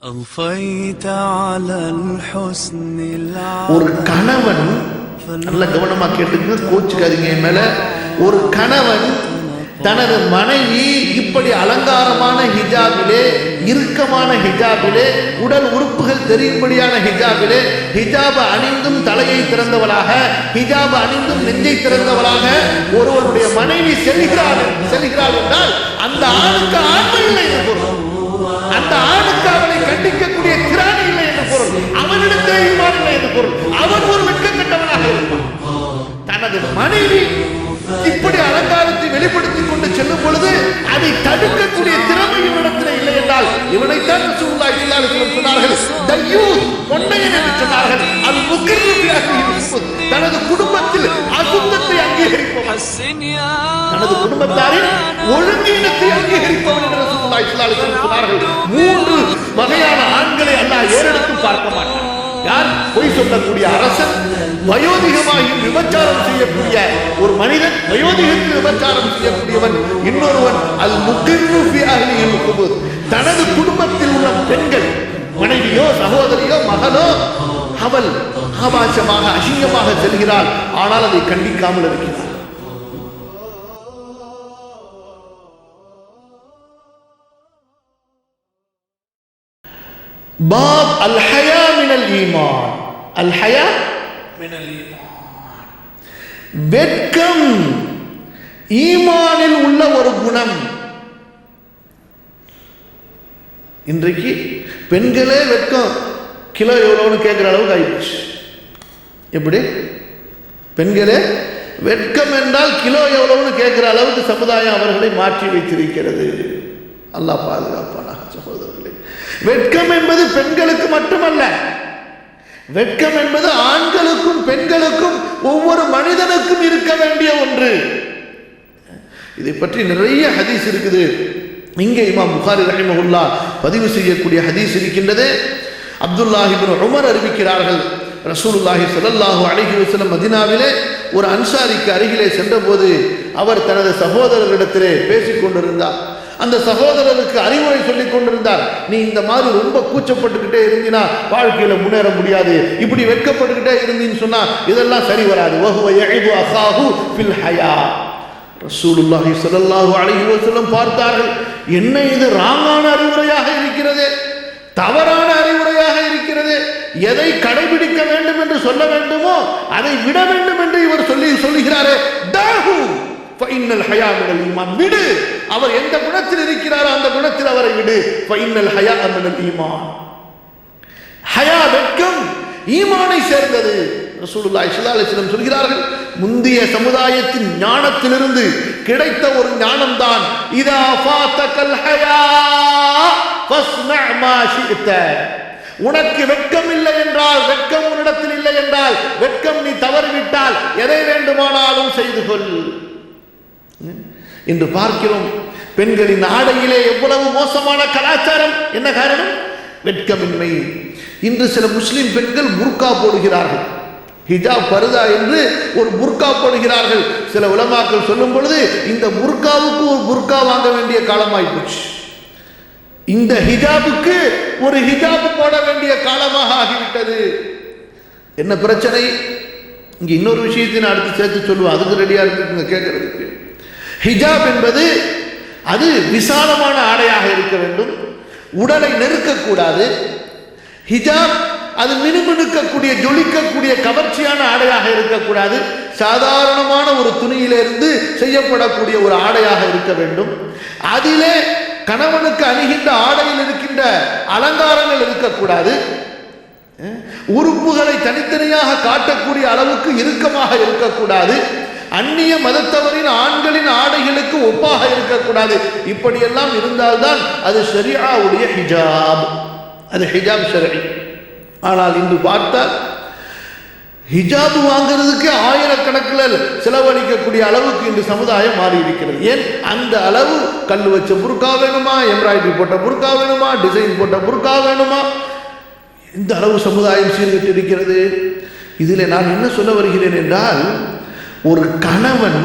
ஒரு கணவன், நல்ல கவனமா கேட்டுங்க, கோச்சுக்காதீங்க மேல. ஒரு கணவன் தனது மனைவி இப்படி அலங்காரமான ஹிஜாபிலே, இறுக்கமான ஹிஜாபிலே, உடல் உறுப்புகள் தெரியும்படியான ஹிஜாபிலே, ஹிஜாப அணிந்தும் தலையை திறந்தவளாக, ஹிஜாப அணிந்தும் நெஞ்சை திறந்தவளாக ஒருவருடைய மனைவி செல்கிறாள் என்றால் அந்த ஆணுக்கு ஆண்மை இல்லை என்று பொருள். அந்த ஆணுக்கு அவனை கண்டிக்கக்கூடிய திராணி இல்லை என்று பொருள். அவனிடத்திலே ஈமான் இல்லை என்று பொருள். அவன் ஒரு வெட்கக்கெட்டவனாக இருப்பான். தனது மனைவி இப்படி அலங்காரத்தை வெளிப்படுத்திக் கொண்டு செல்லும் பொழுது அதை தடுக்கக்கூடிய திறமை இவனிடத்தில் இல்லை என்றால் இவனைத்தான் ரசூலுல்லாஹி ஸல்லல்லாஹு அலைஹி வஸல்லம் சொன்னார்கள், தய்யூஸ், பொன்னையன் என்று சொன்னார்கள். அது தனது குடும்பத்தில் அசுத்தத்தை அங்கீகரிப்பவன், தனது குடும்பத்தாரின் ஒழுங்கீனத்தை அங்கீகரிப்பவன் என்று ரசூலுல்லாஹி ஸல்லல்லாஹு அலைஹி வஸல்லம் சொன்னார்கள். 3 வகையான ஆண்களை அல்லாஹ் ஏறெடுத்து பார்க்க மாட்டான். யார்? பொய் சொல்லக்கூடிய அரசன், வயோதிகமாகி விபச்சாரம் செய்யக்கூடிய ஒரு மனிதன், வயோதிகத்தில் விபச்சாரம் செய்யக்கூடியவன். இன்னொருவன் அல் முகிர்ரு ஃபி அஹ்லிஹில் குபூர், தனது குடும்பத்தில் உள்ள பெண்கள், மனைவியோ சகோதரியோ மகனோ, அவள் ஆபாசமாக அசிங்கமாக செல்கிறாள், ஆனால் அதை கண்டிக்காமல் இருக்கிறாள். பாப் அல் ஹயா மினல் ஈமான். அல் ஹயா மினல் ஈமான், வெட்கம் ஈமானில் உள்ள ஒரு குணம். இன்றைக்கு பெண்களே வெட்கம் கிலோ எவ்வளோன்னு கேட்குற அளவுக்கு ஆயிடுச்சு. எப்படி? பெண்களே வெட்கம் என்றால் கிலோ எவ்வளவுன்னு கேட்கிற அளவுக்கு சமுதாயம் அவர்களை மாற்றி வைத்திருக்கிறது. அல்லாஹ் பாதுகாப்பானாக. சகோதரர்களே, வெட்கம் என்பது பெண்களுக்கு மட்டுமல்ல, வெட்கம் என்பது ஆண்களுக்கும் பெண்களுக்கும் ஒவ்வொரு மனிதனுக்கும் இருக்க வேண்டிய ஒன்று. இதை பற்றி நிறைய ஹதீஸ் இருக்குது. இங்கே இமாம் புகாரி ரஹிமஹுல்லாஹ் பதிவு செய்யக்கூடிய ஹதீஸ் இருக்கின்றது. அப்துல்லாஹ் இப்னு உமர் அறிவிக்கிறார்கள், ரசூலுல்லாஹி ஸல்லல்லாஹு அலைஹி வஸல்லம் மதீனாவிலே ஒரு அன்சாரிக்கு அருகிலே சென்றபோது அவர் தனது சகோதரரிடத்திலே பேசிக் கொண்டிருந்தார். அந்த சகோதரருக்கு அறிவுரை சொல்லிக் கொண்டிருந்தார். நீ இந்த மாதிரி ரொம்ப கூச்சப்பட்டுக்கிட்டே இருந்தினா வாழ்க்கையில முன்னேற முடியாது, இப்படி வெட்கப்பட்டுக்கிட்டே இருந்தீன்னு சொன்னா இதெல்லாம் சரி வராது. வஹுவ யஇது அஹாஹு ஃபில் ஹயா. ரசூலுல்லாஹி ஸல்லல்லாஹு அலைஹி வஸல்லம் பார்த்தார்கள், என்ன இது ராங்கான அறிவுரையாக இருக்கிறது, தவறான அறிவுரையாக இருக்கிறது. எதை கடைபிடிக்க வேண்டும் என்று சொல்ல வேண்டுமோ அதை விட வேண்டும் என்று இவர் சொல்லுகிறாரே. தாஹு ஃபஇன்னல் ஹயா மினல் ஈமான், விடு, அவர் எந்த குணத்தில் இருக்கிறாரோ அந்த குணத்தில் அவரை விடு. ஃபஇன்னல் ஹயா மினல் ஈமான், ஹயா வெட்கம் ஈமானை சேர்ந்தது. ரசூலுல்லாஹி ஸல்லல்லாஹு அலைஹி வஸல்லம் சொல்கிறார்கள், முந்திய சமுதாயத்தின் ஞானத்திலிருந்து கிடைத்த ஒரு ஞானம் தான் இதா ஃபாதகல் ஹயா ஃபஸ்னா மா ஷி'த. உனக்கு வெட்கம் இல்லை என்றால், வெட்கம் உன்னிடத்தில் இல்லை என்றால், வெட்கம் நீ தவறிவிட்டால் எதை வேண்டுமானாலும் செய்து கொள். இன்று பார்க்கிறோம் பெண்களின் ஆடையிலே எவ்வளவு மோசமான கலாச்சாரம். என்ன காரணம்? வெட்கமின்மை. இன்று சில முஸ்லிம் பெண்கள் புர்கா போடுகிறார்கள், ஹிஜாப் பர்தா என்று ஒரு புர்கா போடுகிறார்கள். சில உலமாக்கள் சொல்லும் பொழுது இந்த புர்காவுக்கு ஒரு புர்கா வாங்க வேண்டிய காலமாய் போச்சு, இந்த ஹிஜாபுக்கு ஒரு ஹிஜாப் போட வேண்டிய காலமாக ஆகிவிட்டது. என்ன பிரச்சனை? இங்க இன்னொரு விஷயத்தை நான் அடுத்து சேர்த்து சொல்லுவேன், அதுக்கு ரெடியா இருக்குங்க கேட்கறதுக்கு. ஹிஜாப் என்பது அது விசாலமான ஆடையாக இருக்க வேண்டும், உடலை நெருக்கக்கூடாது. ஹிஜாப் அது மினுமினுக்கக்கூடிய, ஜொலிக்கக்கூடிய, கவர்ச்சியான ஆடையாக இருக்கக்கூடாது. சாதாரணமான ஒரு துணியிலிருந்து செய்யப்படக்கூடிய ஒரு ஆடையாக இருக்க வேண்டும். அதிலே கணவனுக்கு அணிகின்ற ஆடையில் இருக்கின்ற அலங்காரங்கள் இருக்கக்கூடாது. உறுப்புகளை தனித்தனியாக காட்டக்கூடிய அளவுக்கு இறுக்கமாக இருக்கக்கூடாது. அந்நிய மதத்தவரின் ஆண்களின் ஆடைகளுக்கு ஒப்பாக இருக்கக்கூடாது. இப்படியெல்லாம் இருந்தால்தான் அது ஷரியாவுடைய ஹிஜாப், அது ஹிஜாப் ஷரஈ. ஆனால் இன்று பார்த்தால் ஹிஜாப் வாங்கிறதுக்கு ஆயிரக்கணக்கில் செலவழிக்கக்கூடிய அளவுக்கு இன்று சமுதாயம் மாறி இருக்கிறது. ஏன்? அந்த அளவு கல் வச்ச புர்கா வேணுமா, எம்ப்ராய்டரி போட்ட புர்கா வேணுமா, டிசைன் போட்ட புர்கா வேணுமா, இந்த அளவு சமுதாயம் சீர்கட்டு இருக்கிறது. இதில் நான் என்ன சொல்ல வருகிறேன் என்றால், ஒரு கணவன்,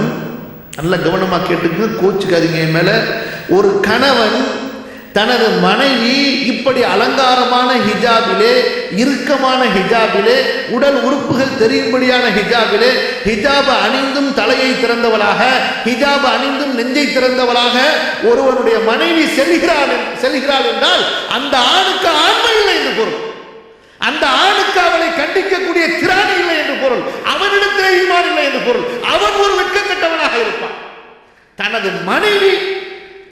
நல்ல கவனமாக கேட்டுங்க, கோச்சுக்காதீங்க மேல, ஒரு கணவன் தனது மனைவி இப்படி அலங்காரமாக ஹிஜாபிலே, இறுக்கமான ஹிஜாபிலே, உடல் உறுப்புகள் தெரியும்படியான ஹிஜாபிலே, ஹிஜாப அணிந்தும் தலையை திறந்தவளாக, ஹிஜாப அணிந்தும் நெஞ்சை திறந்தவளாக ஒருவனுடைய மனைவி செல்கிறாள் என்றால் அந்த ஆணுக்கு ஆண்மை இல்லை என்று பொருள். அந்த ஆணுக்கு அவளை கண்டிக்கக்கூடிய திராணி இல்லை என்று பொருள். அவனிடத்திலே ஈமான் இல்லை என்று பொருள். அவன் ஒரு வெட்கக்கட்டவனாக இருப்பான். தனது மனைவி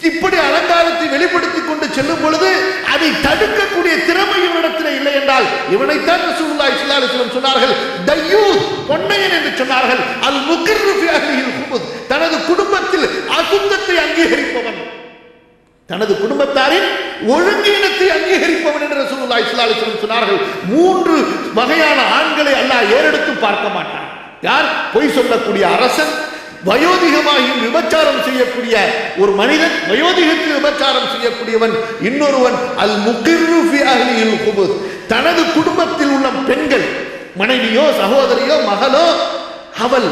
இப்படி அலங்காரத்தை வெளிப்படுத்திக் கொண்டு செல்லும் பொழுது அதை தடுக்கக்கூடிய திறமை இவனிடத்தில் இல்லை என்றால் இவனைத்தான் ரசூலுல்லாஹி ஸல்லல்லாஹு அலைஹி வஸல்லம் சொன்னார்கள் தய்யூஸ், பொன்னையன் என்று சொன்னார்கள். அல் முக்ர்ரு ஃபி அஹ்லிஹில் குபுத், தனது குடும்பத்தில் அசுத்தத்தை அங்கீகரிப்பவன், தனது குடும்பத்தாரின் ஒழுங்கீனத்தை அங்கீகரிப்பவன் என்று ரசூலுல்லாஹி ஸல்லல்லாஹு அலைஹி வஸல்லம் சொன்னார்கள். 3 வகையான ஆண்களை அல்லாஹ் ஏறெடுத்து பார்க்க மாட்டான். யார்? பொய் சொல்லக்கூடிய அரசன், வயோதிகமாகி விபச்சாரம் செய்யக்கூடிய ஒரு மனிதன், வயோதிகத்தில் விபச்சாரம் செய்யக்கூடியவன், இன்னொருவன் அல் முக்ர்ரு ஃபி அஹ்லிஹில் குபுத், தனது குடும்பத்தில் உள்ள பெண்கள், மனைவியோ சகோதரியோ மகளோ, அவள்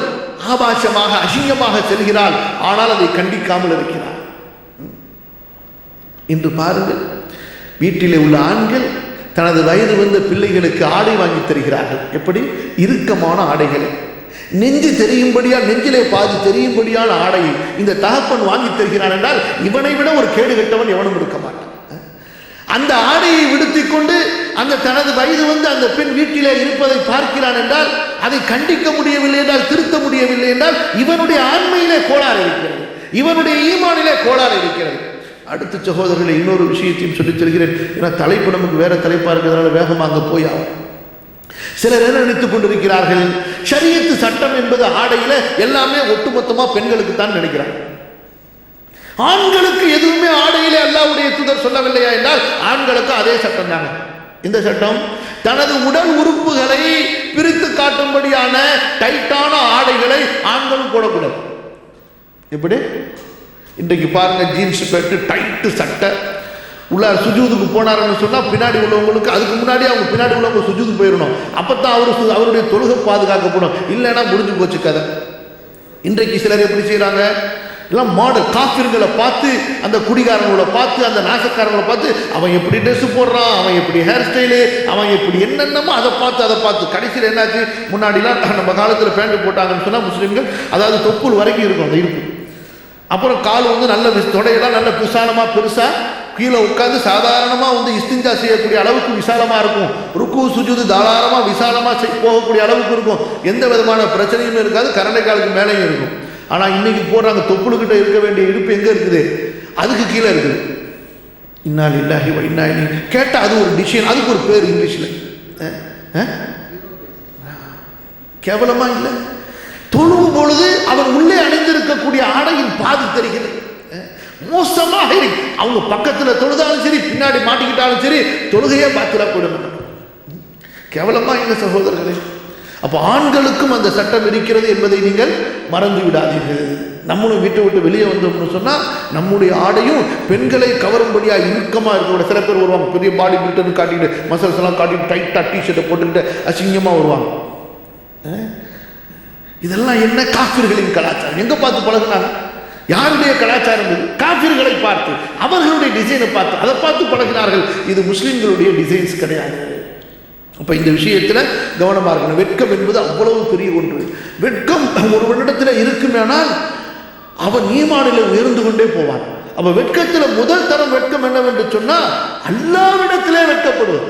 ஆபாசமாக அசிங்கமாக செல்கிறாள், ஆனால் அதை கண்டிக்காமல் இருக்கிறார். இன்று பாருங்கள், வீட்டிலே உள்ள ஆண்கள் தனது வயது வந்த பிள்ளைகளுக்கு ஆடை வாங்கி தருகிறார்கள். எப்படி? இறுக்கமான ஆடைகளை, நெஞ்சு தெரியும்படியா, நெஞ்சிலே பாதி தெரியும்படியான ஆடையை இந்த தகப்பன் வாங்கி தருகிறான் என்றால் இவனை விட ஒரு கேடு கட்டவன் எவனும் இருக்க மாட்டான். அந்த ஆடையை விடுத்திக் கொண்டு அந்த தனது வயது வந்து அந்த பெண் வீட்டிலே இருப்பதை பார்க்கிறான் என்றால் அதை கண்டிக்க முடியவில்லை என்றால், திருத்த முடியவில்லை என்றால் இவனுடைய ஆண்மையிலே கோளாறு இருக்கிறது, இவனுடைய ஈமானிலே கோளாறு இருக்கிறது. அடுத்த சகோதரர்களை இன்னொரு விஷயத்தையும் சொல்லித் தருகிறேன். ஏன்னா தலைப்பு நமக்கு வேற தலைப்பா இருக்கிறதுனால வேகமாக போய் ஆகும். சிலர் என்ன நினைத்துக் கொண்டிருக்கிறார்கள், ஷரியத்து சட்டம் என்பது ஆடையில எல்லாமே ஒட்டுமொத்தமா பெண்களுக்கு தான் நினைக்கிறாங்க. ஆண்களுக்கு எதுவுமே ஆடையிலே அல்லாஹ்வுடைய தூதர் சொல்லவில்லையா என்றால் ஆண்களுக்கு அதே சட்டம் தாங்க. இந்த சட்டம் தனது உடல் உறுப்புகளை பிரித்து காட்டும்படியான டைட்டான ஆடைகளை ஆண்களும் போடக்கூடாது. எப்படி? இன்றைக்கு பாருங்க, ஜீன்ஸ் பேண்ட், டைட்டு சட்டை, உள்ளார் சுஜூதுக்கு போனாருன்னு சொன்னால் பின்னாடி உள்ளவங்களுக்கு, அதுக்கு முன்னாடி அவங்க பின்னாடி உள்ளவங்க சுஜூது போயிடணும். அப்போத்தான் அவருடைய தொழுகை பாதுகாக்கப்படும். இல்லைன்னா முடிஞ்சு போச்சு கதை. இன்றைக்கு சிலர் எப்படி செய்கிறாங்க, எல்லாம் மாடல் காஃபிர்களை பார்த்து, அந்த குடிகாரங்களை பார்த்து, அந்த நாசக்காரங்களை பார்த்து, அவன் எப்படி ட்ரெஸ் போடுறான், அவன் எப்படி ஹேர் ஸ்டைலு, அவன் எப்படி என்னென்னமோ அதை பார்த்து கடைசியில் என்னாச்சு, முன்னாடிலாம் நம்ம காலத்தில் பேண்ட் போட்டாங்கன்னு சொன்னால் முஸ்லீம்கள், அதாவது தொப்புள் வரைக்கும் இருக்கும் அந்த இருப்பு, அப்புறம் கால் வந்து நல்ல தொடையெல்லாம் நல்ல விசாலமாக பெருசாக கீழே உட்காந்து சாதாரணமாக வந்து இஸ்திஞ்சா செய்யக்கூடிய அளவுக்கு விசாலமாக இருக்கும். ருக்கு சுஜூது தாராளமாக விசாலமாக போகக்கூடிய அளவுக்கு இருக்கும். எந்த விதமான பிரச்சனையும் இருக்காது, கரண்டை காலுக்கு மேலேயும் இருக்கும். ஆனால் இன்னைக்கு போடுறாங்க, தொப்புளுக்கிட்ட இருக்க வேண்டிய இடுப்பு எங்கே இருக்குது? அதுக்கு கீழே இருக்குது. இன்னா லில்லாஹி வ இன்னா இலைஹி கேட்டால் அது ஒரு டிசைன், அதுக்கு ஒரு பேர் இங்கிலீஷில். கேவலமாக இல்லை. தொழுவும் பொழுது அவன் உள்ளே அணிந்திருக்கக்கூடிய ஆடையின் பாதி தெரிகிறது. மோசமாக இருக்கு. அவங்க பக்கத்தில் தொழுதாலும் சரி, பின்னாடி மாட்டிக்கிட்டாலும் சரி, தொழுகையே பார்த்துடா போயிடும். கேவலமா இல்லை சகோதரர்களே. அப்போ ஆண்களுக்கும் அந்த சட்டம் இருக்கிறது என்பதை நீங்கள் மறந்து விடாதீர்கள். நம்மளும் வீட்டை விட்டு வெளியே வந்தோம்னு சொன்னால் நம்முடைய ஆடையும் பெண்களை கவரும்படியாக இறுக்கமாக இருக்க. சில பேர் வருவாங்க, பெரிய பாடி பில்டர்னு காட்டிக்கிட்டு, மசல்ஸ் எல்லாம் காட்டிட்டு, டைட்டாக டிஷர்ட்டை போட்டுக்கிட்டு அசிங்கமாக வருவாங்க. இதெல்லாம் என்ன? காஃபிர்களின் கலாச்சாரம். எங்கே பார்த்து பழகுனாங்க? யாருடைய கலாச்சாரம் இது? காஃபிர்களை பார்த்து, அவர்களுடைய டிசைனை பார்த்து, அதை பார்த்து பழகினார்கள். இது முஸ்லிம்களுடைய டிசைன்ஸ் கிடையாது. அப்போ இந்த விஷயத்தில் கவனமாக இருக்கணும். வெட்கம் என்பது அவ்வளவு பெரிய ஒன்று. வெட்கம் ஒருவனிடத்தில் இருக்குமேனால் அவன் ஈமானில் உயர்ந்து கொண்டே போவான். அப்போ வெட்கத்தில் முதல் தரம் வெட்கம் என்னவென்று சொன்னால் அல்லாஹ்விடத்திலே வெட்கப்படுவது.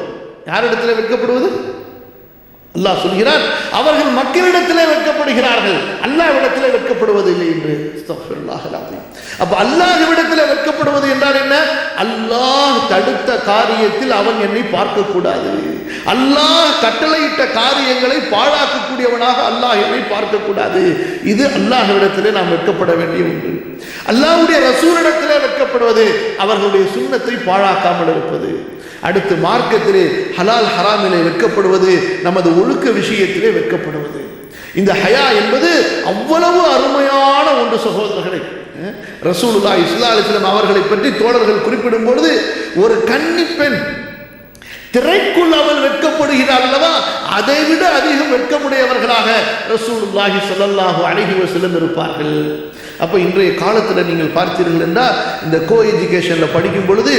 யாரிடத்திலே வெட்கப்படுவது? அல்லாஹ் சொல்கிறார், அவர்கள் மக்களிடத்திலே வெட்கப்படுகிறார்கள், அல்லாஹ்விடத்திலே வெட்கப்படுவது இல்லை என்று. அப்ப அல்லாஹ்விடத்திலே வெட்கப்படுவது என்றால் என்ன? அல்லாஹ் தடுத்த காரியத்தில் அவன் என்னை பார்க்க கூடாது, அல்லாஹ் கட்டளையிட்ட காரியங்களை பாழாக்கக்கூடியவனாக அல்லாஹ் என்னை பார்க்க கூடாது. இது அல்லாஹ்விடத்திலே நாம் வெட்கப்பட வேண்டிய ஒன்று. அல்லாஹ்வுடைய ரசூலிடத்திலே வெட்கப்படுவது அவர்களுடைய சுன்னத்தை பாழாக்காமல் இருப்பது. அடுத்து மார்க்கத்திலே ஹலால் ஹராமிலே வெட்கப்படுவது, நமது ஒழுக்க விஷயத்திலே வெட்கப்படுவது. இந்த ஹயா என்பது அவ்வளவு அருமையான ஒன்று சகோதரர்களே. ரசூலுல்லாஹி ஸல்லல்லாஹு அலைஹி வஸல்லம் அவர்களை பற்றி தோழர்கள் குறிப்பிடும் பொழுது, ஒரு கன்னி பெண் திரைக்குள் அவள் வெட்கப்படுகிறாள் அல்லவா, அதைவிட அதிகம் வெட்கமுடையவர்களாக ரசூலுல்லாஹி ஸல்லல்லாஹு அலைஹி வஸல்லம் இருப்பார்கள். அப்போ இன்றைய காலத்தில் நீங்கள் பார்த்தீர்கள் என்றால் இந்த கோ எஜுகேஷனில் படிக்கும் பொழுது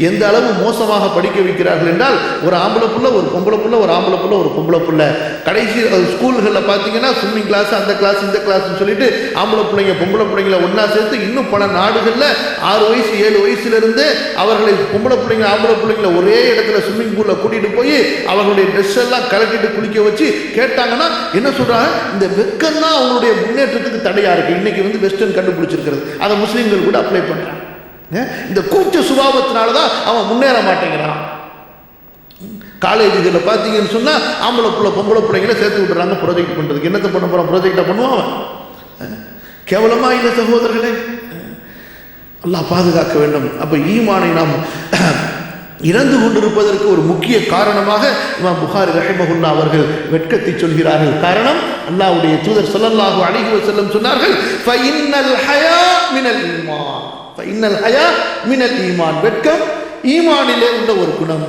எந்த அளவு மோசமாக படிக்க வைக்கிறார்கள் என்றால், ஒரு ஆம்பளை புள்ள ஒரு பொம்பளை புள்ள, ஒரு ஆம்பளை புள்ள ஒரு பொம்பளை புள்ள. கடைசி ஸ்கூல்களில் பார்த்தீங்கன்னா ஸ்விம்மிங் கிளாஸ், அந்த கிளாஸ் இந்த கிளாஸ்ன்னு சொல்லிட்டு ஆம்பளை பிள்ளைங்க பொம்பளை பிள்ளைங்களை ஒன்றா சேர்த்து, இன்னும் பல நாடுகளில் 6 வயசு 7 வயசுலேருந்து அவர்களை பொம்பளை பிள்ளைங்க ஆம்பளை பிள்ளைங்களை ஒரே இடத்துல ஸ்விம்மிங் பூலில் கூட்டிகிட்டு போய் அவர்களுடைய ட்ரெஸ் எல்லாம் கலக்கிட்டு குளிக்க வச்சு கேட்டாங்கன்னா என்ன சொல்கிறாங்க, இந்த வெக்கம் தான் அவங்களுடைய முன்னேற்றத்துக்கு தடையாக இருக்குது. இன்றைக்கி வந்து வெஸ்டர்ன் கண்டுபிடிச்சிருக்கிறது, அதை முஸ்லீம்கள் கூட அப்ளை பண்ணுறாங்க. இந்த கூச்ச சுபாவத்தினால தான் அவன் முன்னேற மாட்டேங்கிறான். காலேஜுகளில் பார்த்தீங்கன்னு சொன்னால் ஆம்பளை பிள்ளை பொம்பளை பிள்ளைங்களை சேர்த்து விட்டுறாங்க ப்ராஜெக்ட் பண்ணுறதுக்கு. என்னத்தை பண்ண போகிறான், ப்ராஜெக்டாக பண்ணுவான். கேவலமா இல்லை சகோதரர்களே? அல்லாஹ் பாதுகாக்க வேண்டும். அப்போ ஈமானை நாம் இறந்து கொண்டிருப்பதற்கு ஒரு முக்கிய காரணமாக இமாம் புகாரி ரஹிமஹுல்லாஹ் அவர்கள் வெட்கத்தை சொல்கிறார்கள். காரணம், அல்லாஹ்வுடைய தூதர் ஸல்லல்லாஹு அலைஹி வஸல்லம் சொன்னார்கள், ஃபஇன்னல் ஹயா மினல் ஈமான், ஃபஇன்னல் ஹயா மினல் ஈமான், வெட்கம் ஈமானிலே உள்ள ஒரு குணம்.